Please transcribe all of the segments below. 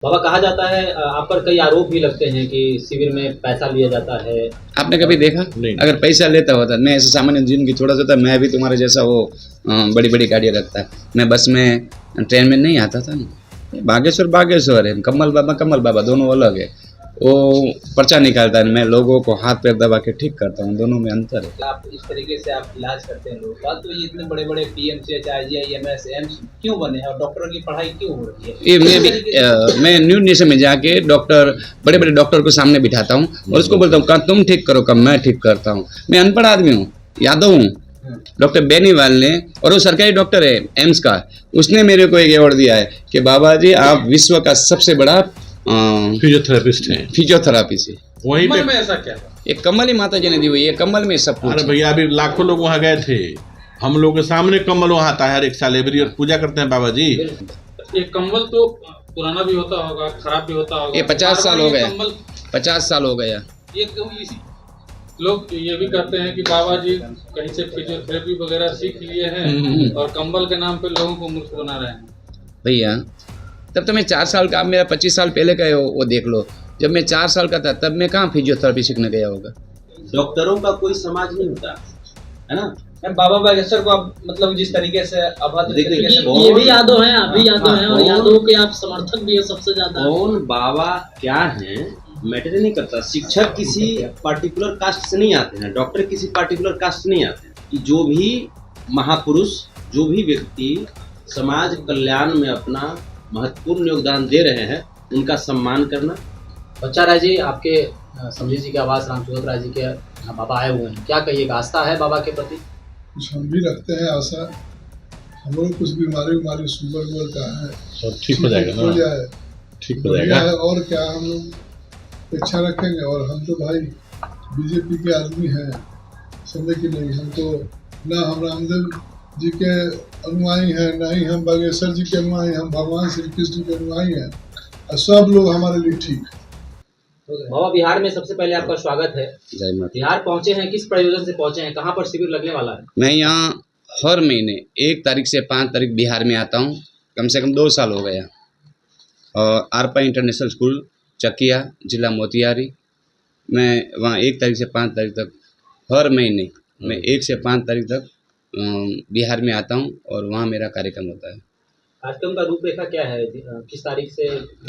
बाबा कहा जाता है आप पर कई आरोप भी लगते हैं कि शिविर में पैसा लिया जाता है। आपने कभी देखा? नहीं। अगर पैसा लेता होता, मैं ऐसे सामान्य जिंदगी थोड़ा सा था, मैं भी तुम्हारे जैसा वो बड़ी बड़ी गाड़ियाँ रखता, मैं बस में ट्रेन में नहीं आता था ना। बागेश्वर बागेश्वर है, कमल बाबा दोनों अलग है। वो पर्चा निकालता है, मैं लोगों को हाथ पैर दबा के ठीक करता हूँ, दोनों में अंतर है। आप इस तरीके से आप इलाज करते हैं लोग का, तो ये इतने बड़े बड़े पीएमसीएच, आईजीआईएमएस, एम्स क्यों बने हैं और डॉक्टरों की पढ़ाई क्यों हो रही है? ये मैं न्यू नेशन में जाके बड़े बड़े डॉक्टर को सामने बिठाता हूँ और उसको बोलता हूँ कब तुम ठीक करो, कब मैं ठीक करता हूँ। मैं अनपढ़ आदमी हूँ, यादव हूँ। डॉक्टर बेनीवाल ने, और वो सरकारी डॉक्टर है एम्स का, उसने मेरे को एक अवार्ड दिया है कि बाबा जी आप विश्व का सबसे बड़ा फिजियोथेरेपिस्ट हैं। फिजियोथेरापिस्ट है। वहीं पे में ऐसा क्या? एक कमल ही माता जी ने दी हुई है, कमल में सब कुछ अरे है। भैया अभी लाखों लोग वहाँ गए थे, हम लोग के सामने कमल वहाँ आता है हर एक साल, एवरी ईयर पूजा करते हैं बाबा जी। ये कम्बल तो पुराना भी होता होगा, खराब भी होता होगा। ये 50 साल हो गए, कम्बल 50 साल हो गया। ये लोग ये भी करते हैं कि बाबा जी कहीं से फिजियोथेरेपी वगैरह सीख लिए हैं और कंबल के नाम पे लोगों को मूर्ख बना रहे हैं। भैया तब तो मैं 4 साल का, आप मेरा 25 साल पहले का है वो देख लो। जब मैं 4 साल का था तब मैं कहाँ फिजियोथेरेपी सीखने गया होगा। डॉक्टरों का कोई समाज नहीं होता है ना। बाबा बागेश्वर को आप मतलब जिस तरीके से अभद्र तरीके से कौन- ये भी यादव हैं, आप भी यादव हैं, और कौन- यादव के आप समर्थक भी है सबसे ज्यादा। कौन बाबा क्या है मैटर नहीं करता। शिक्षक किसी पार्टिकुलर कास्ट से नहीं आते हैं, डॉक्टर किसी पार्टिकुलर कास्ट से नहीं आते हैं। कि जो भी महापुरुष, जो भी व्यक्ति समाज कल्याण में अपना महत्वपूर्ण योगदान दे रहे हैं, उनका सम्मान करना। बच्चा राय जी, आपके समझी जी के आवास रामचंद्र राय जी के बाबा आए हुए हैं, क्या कहिएगा? आस्था है बाबा के प्रति? कुछ हम भी रखते हैं आशा। हम लोग कुछ बीमारी शुगर का है, सब ठीक हो जाएगा ना, जाए, ठीक हो बढ़िया जाएगा। है। और क्या हम लोग इच्छा रखेंगे। और हम तो भाई बीजेपी के आदमी हैं, समझे कि नहीं। हम तो ना हम रामदेव जी के अनुयायी हैं, ना ही हम बागेश्वर जी के अनुयायी, हम भगवान श्री कृष्ण के अनुयायी हैं। और सब लोग हमारे लिए ठीक। बाबा बिहार में सबसे पहले आपका स्वागत है। जय माता। बिहार पहुंचे हैं, किस प्रयोजन से पहुंचे हैं? कहाँ पर शिविर लगने वाला है? मैं यहाँ हर महीने 1 तारीख से 5 तारीख बिहार में आता हूँ, कम से कम 2 साल हो गया। और आरपा इंटरनेशनल स्कूल चकिया, जिला मोतिहारी, मैं वहाँ 1 तारीख से 5 तारीख तक हर महीने मैं 1 से 5 तारीख तक बिहार में आता हूँ और वहाँ मेरा कार्यक्रम होता है। कार्यक्रम का रूपरेखा क्या है? किस तारीख से?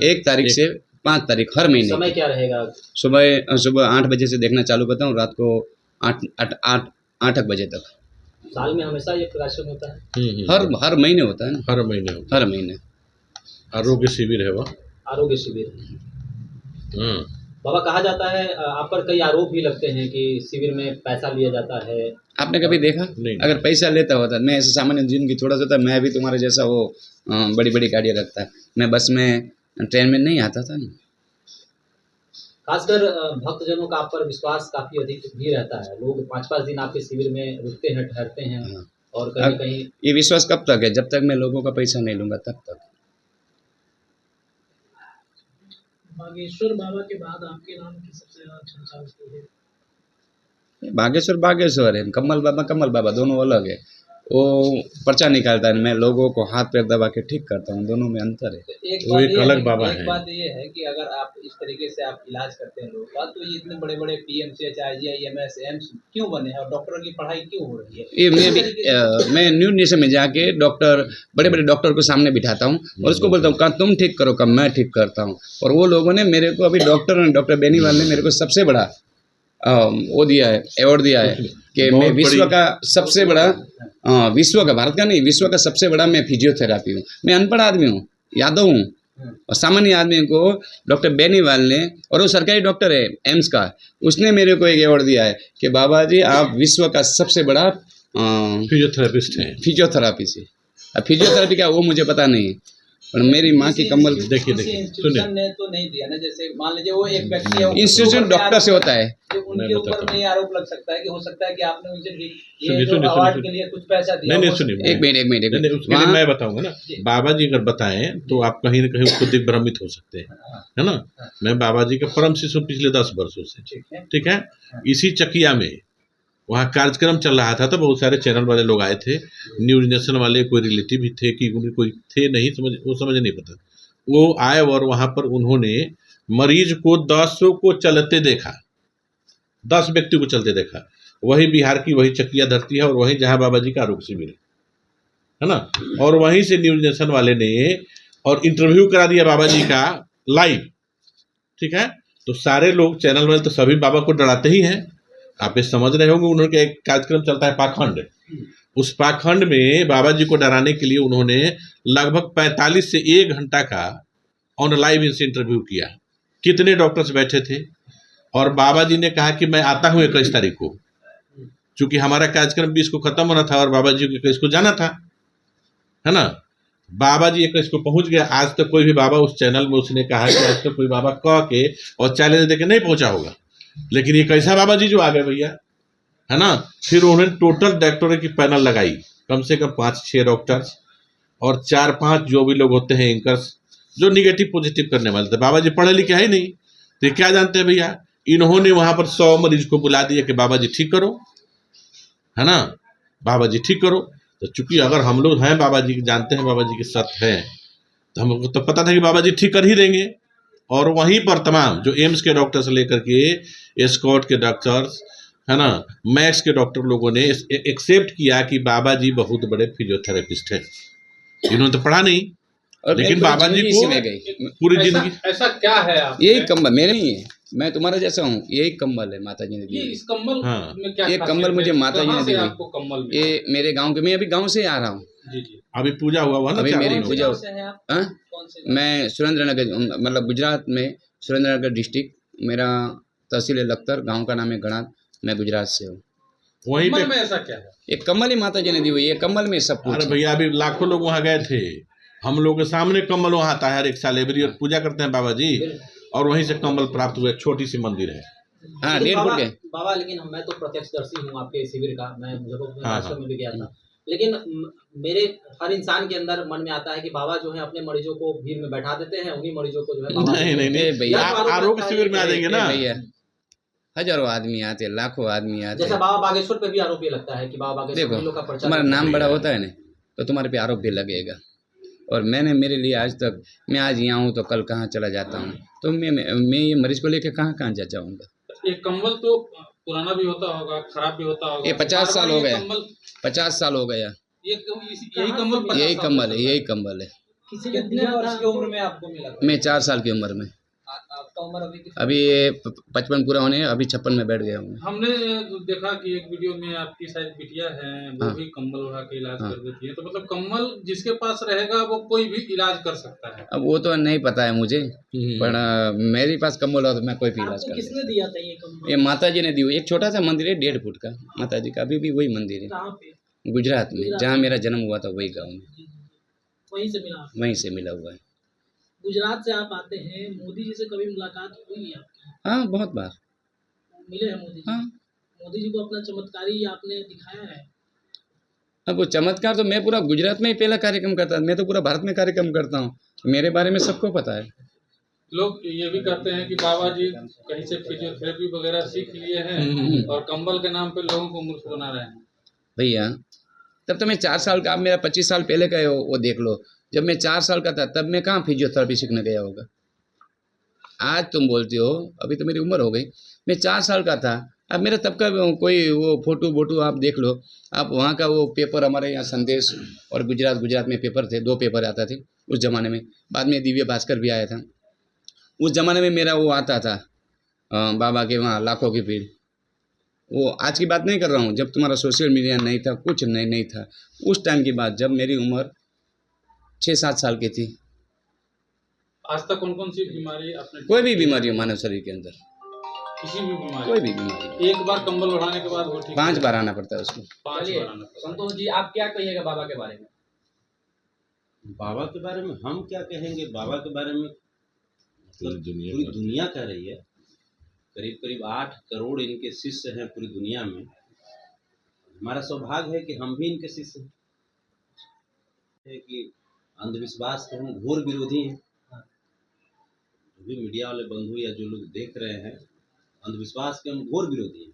1 तारीख से 5 तारीख हर महीने। समय क्या रहेगा? सुबह 8 बजे से देखना चालू करता हूँ, रात को 8 बजे तक। साल में हमेशा ये कार्यक्रम होता है? हर महीने होता है ना, हर महीने होता हर महीने। है। आरोग्य शिविर है वह। आरोग्य शिविर। बाबा कहा जाता है आप पर कई आरोप भी लगते हैं कि शिविर में पैसा लिया जाता है। आपने कभी देखा? नहीं। अगर पैसा लेता होता, मैं ऐसे सामान्य जिंदगी थोड़ा सा था, मैं भी तुम्हारे जैसा वो बड़ी बड़ी गाड़ियाँ रखता, मैं बस में ट्रेन में नहीं आता था ना। खासकर भक्तजनों का आप पर विश्वास काफी अधिक भी रहता है। लोग 5-5 दिन आपके शिविर में रुकते हैं, ठहरते हैं और कहीं कहीं। ये विश्वास कब तक है? जब तक मैं लोगों का पैसा नहीं लूँगा तब तक। बागेश्वर बाबा के बाद आपके नाम की सबसे ज्यादा चर्चा होती है। बागेश्वर है, कमल बाबा दोनों अलग है। वो पर्चा निकालता है, मैं लोगों को हाथ पैर दबा के ठीक करता हूँ, दोनों में अंतर है। वो एक अलग बाबा है। एक बात ये है कि अगर आप इस तरीके से आप इलाज करते हैं लोग का, तो ये इतने बड़े बड़े पीएमसीएच, आईजीआईएमएस, एम्स क्यों बने हैं और डॉक्टरों की पढ़ाई क्यों हो रही है? ये मैं न्यू नेशन में जाके बड़े बड़े डॉक्टर को सामने बिठाता हूँ और उसको बोलता हूँ कब तुम ठीक करो, कब मैं ठीक करता हूँ। और वो लोगों ने मेरे को, अभी डॉक्टर बेनीवाल ने मेरे को सबसे बड़ा वो दिया है, अवार्ड दिया है कि मैं विश्व का सबसे बड़ा, विश्व का, भारत का नहीं, विश्व का सबसे बड़ा मैं फिजियोथेरापी हूँ। मैं अनपढ़ आदमी हूँ, यादव हूँ। और सामान्य आदमी को डॉक्टर बेनीवाल ने, और वो सरकारी डॉक्टर है एम्स का, उसने मेरे को एक अवार्ड दिया है कि बाबा जी आप विश्व का सबसे बड़ा फिजियोथेरेपिस्ट हैं। फिजियोथेरापिस्ट है। अब फिजियोथेरापी क्या वो मुझे पता नहीं है, पर मेरी माँ की कमल। देखिए इंस्टीट्यूशन ने तो नहीं दिया ना। जैसे मान लीजिए वो एक व्यक्ति है, इंस्टीट्यूशन डॉक्टर से होता है। उनके ऊपर में ये आरोप लग सकता है कि हो सकता है कि आपने उनसे सुनिए, ये जो सुनिए, अवार्ड सुनिए। के लिए कुछ पैसा दिया। नहीं सुनिए, एक मिनट नहीं, उसके लिए मैं बताऊंगा ना। बाबा जी अगर बताएं तो आप कहीं न कहीं उसको दिग्भ्रमित हो सकते हैं, है ना। मैं बाबा जी का परम शिष्य पिछले 10 वर्षों से, ठीक है। इसी चकिया में वहाँ कार्यक्रम चल रहा था, तो बहुत सारे चैनल वाले लोग आए थे, न्यूज नेशन वाले, कोई रिलेटिव भी थे कि कोई थे, नहीं समझ, वो समझ नहीं पता। वो आए और वहां पर उन्होंने मरीज को 10 को चलते देखा, 10 व्यक्ति को चलते देखा। वही बिहार की वही चकिया धरती है और वही जहां बाबा जी का आरोग्य शिविर है ना। और वहीं से न्यूज नेशन वाले ने और इंटरव्यू करा दिया बाबा जी का लाइव, ठीक है। तो सारे लोग चैनल वाले तो सभी बाबा को डराते ही हैं, आप ये समझ रहे होंगे। उन्होंने एक कार्यक्रम चलता है पाखंड, उस पाखंड में बाबा जी को डराने के लिए उन्होंने लगभग 45 से 1 घंटा का ऑन लाइव इनसे इंटरव्यू किया। कितने डॉक्टर्स बैठे थे और बाबा जी ने कहा कि मैं आता हूँ 21 तारीख को, क्योंकि हमारा कार्यक्रम 20 को खत्म होना था और बाबा जी को 21 को जाना था, है ना। बाबा जी 21 को पहुंच गया। आज तक कोई भी बाबा उस चैनल में उसने कहा कि आज तक कोई बाबा कह के और चैलेंज देके नहीं पहुंचा होगा, लेकिन ये कैसा बाबा जी जो आ गए भैया, है ना। फिर उन्होंने टोटल डॉक्टरों की पैनल लगाई, कम से कम 5-6 डॉक्टर्स और 4-5 जो भी लोग होते हैं एंकर्स, जो निगेटिव पॉजिटिव करने वाले थे। बाबा जी पढ़े लिखे है ही नहीं, तो क्या जानते हैं भैया। इन्होंने वहां पर 100 मरीज को बुला दिया कि बाबा जी ठीक करो, है ना, बाबा जी ठीक करो। तो चूंकि अगर हम लोग हैं बाबा जी जानते हैं बाबा जी के साथ हैं, तो हमको तो पता था कि बाबा जी ठीक कर ही देंगे। और वहीं पर तमाम जो एम्स के डॉक्टर से लेकर के स्कॉट के डॉक्टर्स, है ना, मैक्स के डॉक्टर लोगों ने एक्सेप्ट किया कि बाबा जी बहुत बड़े फिजियोथेरेपिस्ट हैं। इन्होंने तो पढ़ा नहीं, और लेकिन मेरी बाबा जी जिंदगी को इसी में गई। पूरी जिंदगी ऐसा क्या है आप यही कंबल मेरे नहीं है, मैं तुम्हारा जैसा हूँ, यही कंबल है माता जी ने दी ये हुई। इस कंबल हाँ। में क्या ये खासियत कंबल है? मुझे माता जी कहाँ ने से दी हुई। आपको कंबल मिला? ये मेरे गांव के, मैं अभी गांव से ही आ रहा हूँ। जी जी। अभी पूजा हुआ ना, अभी 4 मेरी दिन हो पूजा गए। हाँ? मैं सुरेंद्रनगर, मतलब गुजरात में सुरेंद्रनगर डिस्ट्रिक्ट, मेरा तहसील है लखतर, गांव का नाम है गणात, मैं गुजरात से हूँ। वहीं कंबल पे में ऐसा क्या है? ये कम्बल ही माता जी ने दी हुई है, कम्बल में सब कुछ अरे है। भैया अभी लाखों लोग वहां गए थे, हम लोग के सामने कम्बल वहां आता है हर एक साल, एवरी ईयर पूजा करते हैं बाबा जी, और वहीं से कम्बल प्राप्त हुए। छोटी सी मंदिर है। हाँ, लेकिन 1.5 फुट के। बाबा लेकिन मैं तो प्रत्यक्षदर्शी हूँ आपके शिविर का, मैं मुजफ्फरपुर हाँ, महाराष्ट्र में भी गया था। लेकिन मेरे हर इंसान के अंदर मन में आता है कि बाबा जो है अपने मरीजों को भीड़ में बैठा देते हैं, उन्हीं मरीजों को जो है बाबा नहीं नहीं ए नहीं भैया, या तो आरोप आरोग्य लगता है शिविर में आ कि- जाएंगे ना। भैया हजारों आदमी आते, लाखों आदमी आते। जैसा बाबा बागेश्वर पे भी आरोप ये लगता है कि बाबा बागेश्वर देखो, में लोग का प्रचार तुम्हारा करते नाम हैं। बड़ा होता है ना, तो तुम्हारे पे आरोप भी लगेगा। और मैंने, मेरे लिए आज तक, मैं आज यहाँ हूँ तो कल कहाँ चला जाता हूँ, तो मैं ये मरीज को लेकर कहाँ कहाँ जाऊँगा। ये कंबल तो पुराना भी होता होगा, खराब भी होता होगा। ये 50 साल हो ये गए, कंबल, 50 साल हो गया। यही कंबल 50 यही साल कंबल से है, चल रहा यही कंबल है। किसी ने कितने दिया वर्ष था की उम्र में आपको मिला? मैं 4 साल की उम्र में, आपका उम्र अभी कितना? अभी ये 55 पूरा होने, अभी 56 में बैठ गया हूँ। हमने देखा कि एक वीडियो में आपकी शायद बिटिया है, वो हाँ। भी कंबल उड़ा के इलाज हाँ। कर देती है। तो मतलब कंबल जिसके पास रहेगा वो कोई भी इलाज कर सकता है। अब वो तो नहीं पता है मुझे, पर मेरे पास कम्बल हो तो मैं कोई भी इलाज आपको कर किसने दूँ। दिया था ये कंबल? ये माता जी ने दी हुई एक छोटा सा मंदिर है, 1.5 फुट का, माता जी का अभी भी वही मंदिर है कहाँ पे? गुजरात में, जहाँ मेरा जन्म हुआ था वही गाँव में, वहीं से मिला आपको? वहीं से मिला हुआ है। गुजरात से आप आते हैं, मोदी जी से कभी मुलाकात हुई है आपकी? हाँ, बहुत बार। मिले हैं मोदी जी? हाँ। मोदी जी को अपना चमत्कारी आपने दिखाया है? अब वो चमत्कार तो मैं पूरा गुजरात में ही पहला कार्यक्रम करता था, मैं तो पूरा भारत में कार्यक्रम करता हूँ, मेरे बारे में सबको पता है। लोग ये भी कहते हैं कि बाबा जी कहीं से फिजियोथेरेपी वगैरह सीख लिए हैं और कंबल के नाम पे लोगों को मूर्ख बना रहे हैं। भैया तब तो मैं 4 साल का, अब मेरा 25 साल पहले का है वो देख लो। जब मैं 4 साल का था तब मैं कहाँ फिजियोथेरेपी सीखने गया होगा। आज तुम बोलते हो, अभी तो मेरी उम्र हो गई, मैं 4 साल का था। अब मेरा तब का कोई वो फोटो वोटो आप देख लो, आप वहाँ का वो पेपर, हमारे यहाँ संदेश और गुजरात में पेपर थे, 2 पेपर आते थे उस ज़माने में। बाद में दिव्य भास्कर भी आया था। उस ज़माने में मेरा वो आता था, बाबा के वहाँ लाखों की भीड़। वो आज की बात नहीं कर रहा हूँ, जब तुम्हारा सोशल मीडिया नहीं था, कुछ नहीं था, उस टाइम की बात, जब मेरी उम्र 6-7 साल की थी। आज तक कौन कौन सी बीमारी आपने, कोई भी बीमारी हो मानव शरीर के अंदर, किसी भी बीमारी, कोई भी बीमारी, एक बार कंबल उड़ाने के बाद वो ठीक 5 बार आना पड़ता है उसको। 5 चलिए, बार आना पड़ता है। संतोष जी आप क्या कहिएगा बाबा के बारे में? बाबा के बारे में हम क्या कहेंगे? बाबा के बारे में पूरी दुनिया पूरी में। दुनिया कह रही है। करीब करीब 8 करोड़ इनके शिष्य हैं पूरी दुनिया में। हमारा सौभाग्य है कि हम भी इनके शिष्य हैं। है कि अंधविश्वास के हम घोर विरोधी हैं। जो भी मीडिया वाले बंधु या जो लोग देख रहे हैं, अंधविश्वास के हम घोर विरोधी हैं।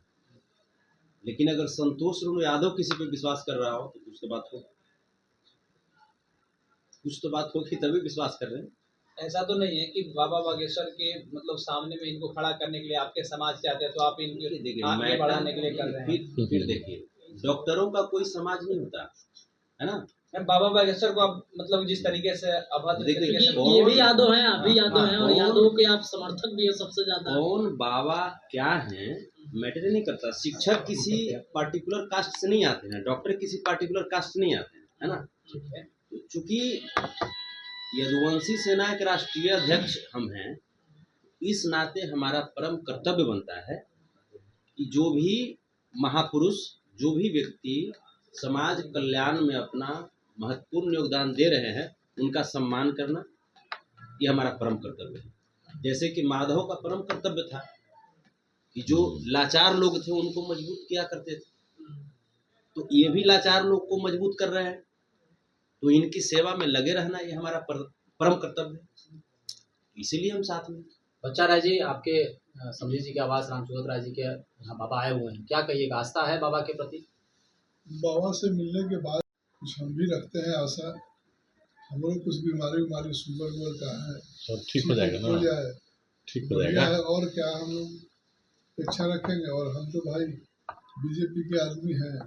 लेकिन अगर संतोष यादव किसी पे विश्वास कर रहा हो तो कुछ तो बात हो, कुछ तो बात होगी तभी विश्वास कर रहे हैं। ऐसा तो नहीं है कि बाबा बागेश्वर के मतलब सामने में इनको खड़ा करने के लिए आपके समाज चाहते हैं तो आप इनके देखिए आगे बढ़ाने के लिए कर रहे हैं? फिर देखिए, डॉक्टरों का कोई समाज नहीं होता है ना। बाबा बागेश्वर को आप मतलब जिस तरीके से अभद्र देखिए, तरीके से ये भी यादव हैं, आप भी यादव हाँ, हैं, और यादवों के आप समर्थक भी है सबसे ज्यादा। कौन बाबा क्या है मैटर नहीं करता। शिक्षक किसी पार्टिकुलर कास्ट से नहीं आते हैं, डॉक्टर किसी पार्टिकुलर कास्ट से नहीं आते हैं, है ना। तो चूंकि यदुवंशी सेना के राष्ट्रीय अध्यक्ष हम हैं, इस नाते हमारा परम कर्तव्य बनता है कि जो भी महापुरुष, जो भी व्यक्ति समाज कल्याण में अपना महत्वपूर्ण योगदान दे रहे हैं, उनका सम्मान करना ये हमारा परम कर्तव्य है। जैसे कि माधव का परम कर्तव्य था कि जो लाचार लोग थे उनको मजबूत किया करते थे, तो ये भी लाचार लोग को मजबूत कर रहे हैं, तो इनकी सेवा में लगे रहना ये हमारा परम कर्तव्य है, इसीलिए हम साथ में। बच्चा राय जी, आपके समझी जी के आवास रामसूरत राय जी के यहाँ बाबा आए हुए हैं, क्या कहिएगा, आस्था है बाबा के प्रति? बाबा से मिलने के बाद कुछ हम भी रखते हैं आशा, हमको कुछ बीमारी शुगर वुगर का है, सब ठीक हो जाएगा ना, हो जाए, ठीक हो बढ़िया जाएगा। है। और क्या हम लोग इच्छा रखेंगे, और हम तो भाई बीजेपी के आदमी हैं,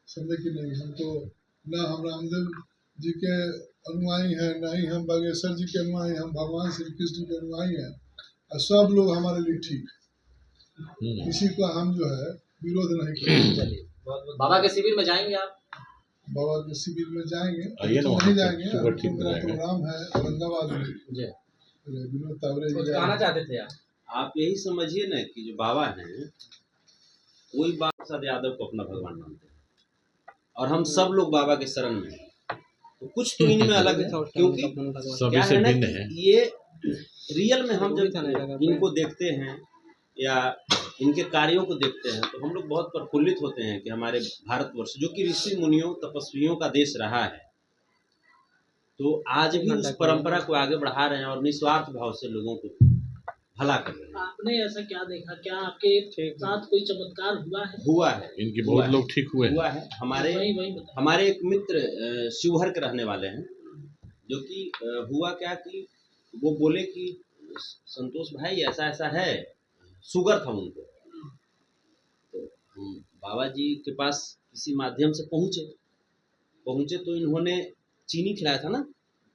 समझे कि नहीं। हम तो ना हम रामदेव जी के अनुयायी हैं, ना ही हम बागेश्वर जी के अनुयायी, हम भगवान श्री कृष्ण के अनुयायी हैं, और सब लोग हमारे लिए ठीक, किसी का हम जो है विरोध नहीं करेंगे। चलिए, बाबा के शिविर में जाएंगे आप? बाबा के शिविर में जाएंगे, आइए ना, तो वहाँ नहीं पे जाएंगे। शुगर ठीक हो मेरा जाएगा। प्रोग्राम है औरंगाबाद में, जी, विनोद तावरे जी कुछ का। कहना चाहते थे आप यही समझिए ना कि जो बाबा हैं, कोई बाबा प्रसाद यादव को अपना भगवान मानते हैं, और हम सब लोग बाबा के शरण में हैं। तो कुछ तो इनमें अलग है, क्योंकि सभी क्या से है ना भिन्न कि है। ये रियल में हम जब इनको देखते हैं या इनके कार्यों को देखते हैं, तो हम लोग बहुत प्रफुल्लित होते हैं कि हमारे भारतवर्ष, जो कि ऋषि मुनियों तपस्वियों का देश रहा है, तो आज भी उस परंपरा को आगे बढ़ा रहे हैं और निस्वार्थ भाव से लोगों को भला कर रहे हैं। आपने ऐसा क्या देखा, क्या आपके साथ कोई चमत्कार हुआ है? इनके बहुत लोग ठीक हुए हैं। हुआ है। हमारे वही बताइए। हमारे एक मित्र शिवहर के रहने वाले हैं, जो कि हुआ क्या कि वो बोले कि संतोष भाई ऐसा ऐसा है, शुगर था उनको, तो हम बाबा जी के पास किसी माध्यम से पहुँचे तो इन्होंने चीनी खिलाया था ना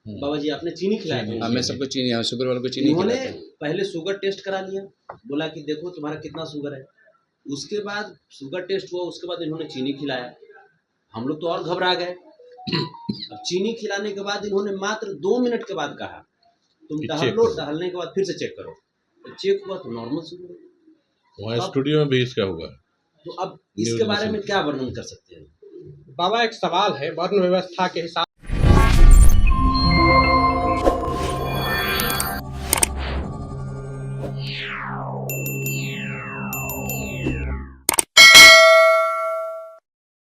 बाबा जी, आपने चीनी खिलाया था। हाँ, मैं सबको चीनी, हाँ, शुगर वालों को चीनी इन्होंने खिलाता हूँ। पहले शुगर टेस्ट करा लिया, बोला कि देखो तुम्हारा कितना शुगर है। उसके बाद शुगर टेस्ट हुआ, उसके बाद इन्होंने चीनी खिलाया। हम लोग तो और घबरा गए। अब चीनी खिलाने के बाद इन्होंने मात्र 2 मिनट के बाद कहा तुम कि टहल चेक लो, करो। टहलने के बाद फिर से चेक करो। तो चेक हुआ तो नॉर्मल शुगर है। वहाँ स्टूडियो में भी इसका हुआ। तो अब इसके बारे में क्या वर्णन कर सकते हैं? बाबा, एक सवाल है, वर्ण व्यवस्था के हिसाब